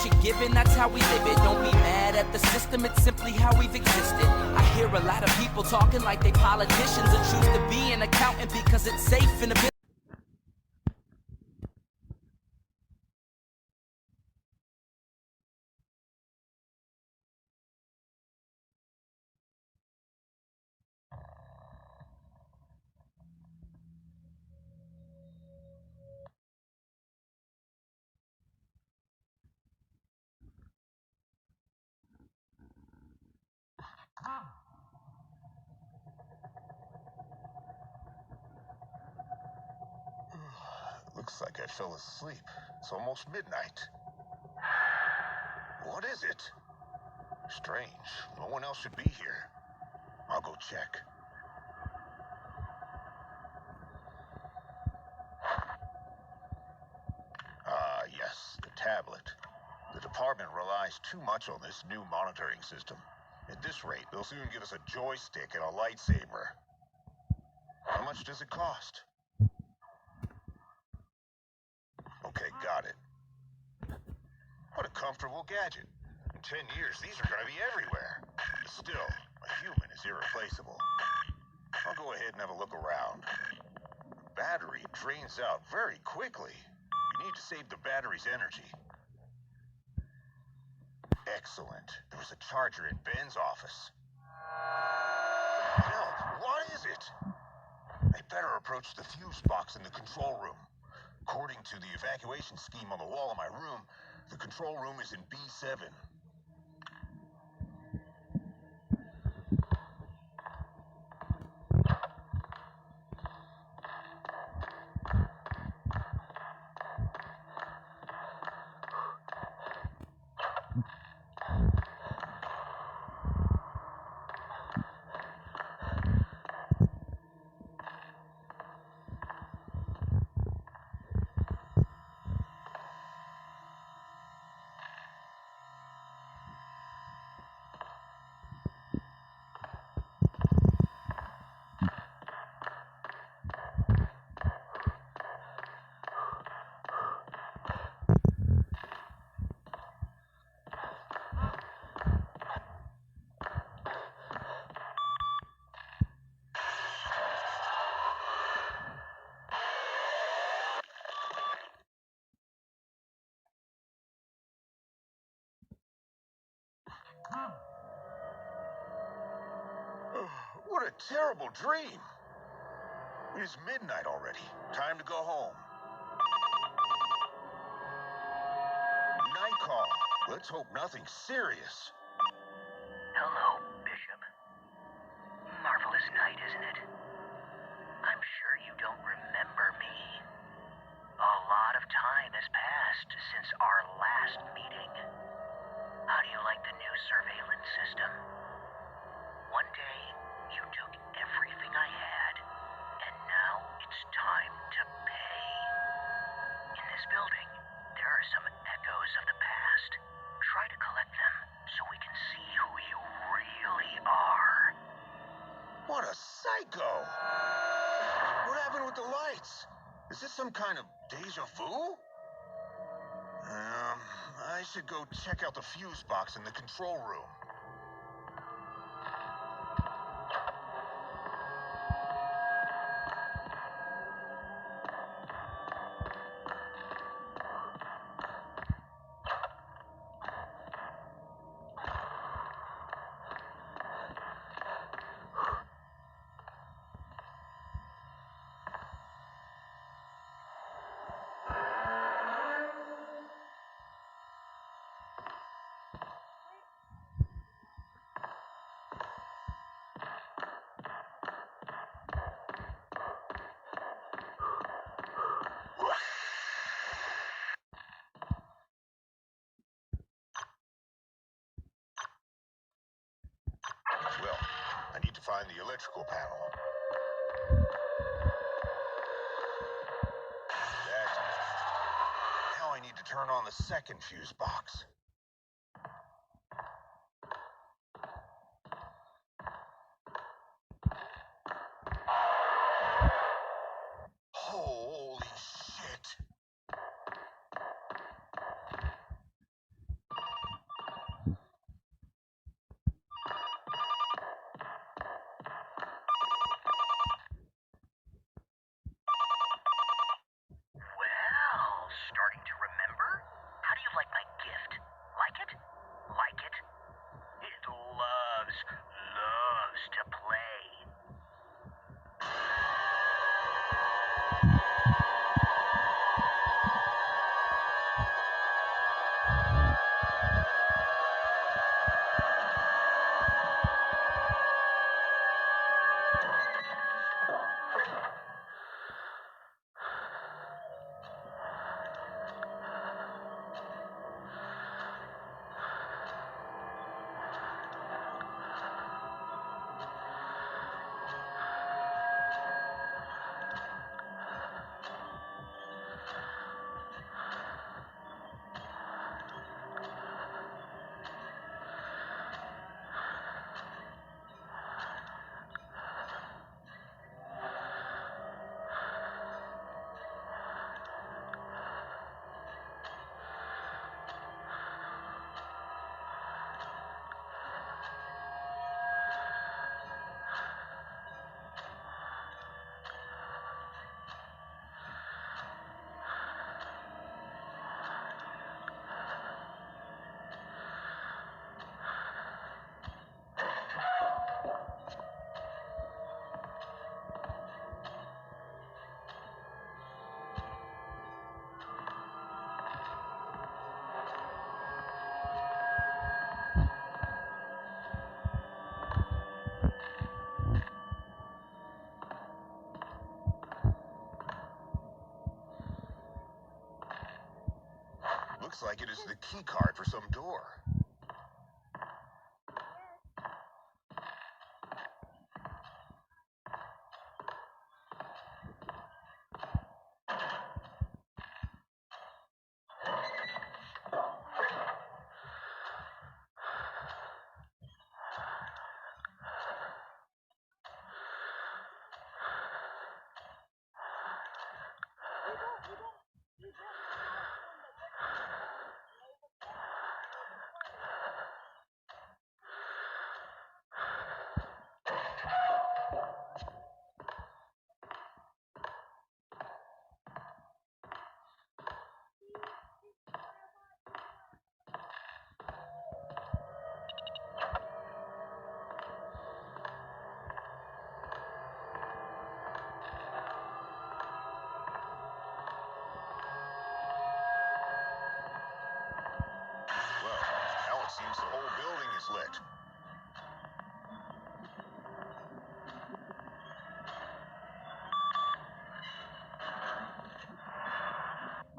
you're given, that's how we live it. Don't be mad at the system, it's simply how we've existed. I hear a lot of people talking like they politicians and choose to be an accountant because it's safe in a business. Looks like I fell asleep. It's almost midnight. What is it? Strange. No one else should be here. I'll go check. Ah, yes, the tablet. The department relies too much on this new monitoring system. At this rate, they'll soon give us a joystick and a lightsaber. How much does it cost? Okay, got it. What a comfortable gadget. In 10 years, these are going to be everywhere. Still, a human is irreplaceable. I'll go ahead and have a look around. The battery drains out very quickly. You need to save the battery's energy. Excellent. There was a charger in Ben's office. Hell, what is it? I better approach the fuse box in the control room. According to the evacuation scheme on the wall of my room, the control room is in B7. What a terrible dream. It is midnight already. Time to go home. Night call. Let's hope nothing serious. Hello, Bishop. Marvelous night, isn't it? I'm sure you don't remember me. A lot of time has passed since our last meeting. How do you like the new surveillance system? One day, you took everything I had, and now it's time to pay. In this building, there are some echoes of the past. Try to collect them so we can see who you really are. What a psycho! What happened with the lights? Is this some kind of deja vu? I should go check out the fuse box in the control room. Well, I need to find the electrical panel. That. Now I need to turn on the second fuse box. Holy shit. looks like it is the key card for some door. Well, now it seems the whole building is lit.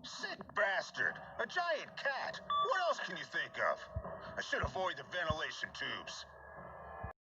Sick bastard! A giant cat! What else can you think of? I should avoid the ventilation tubes.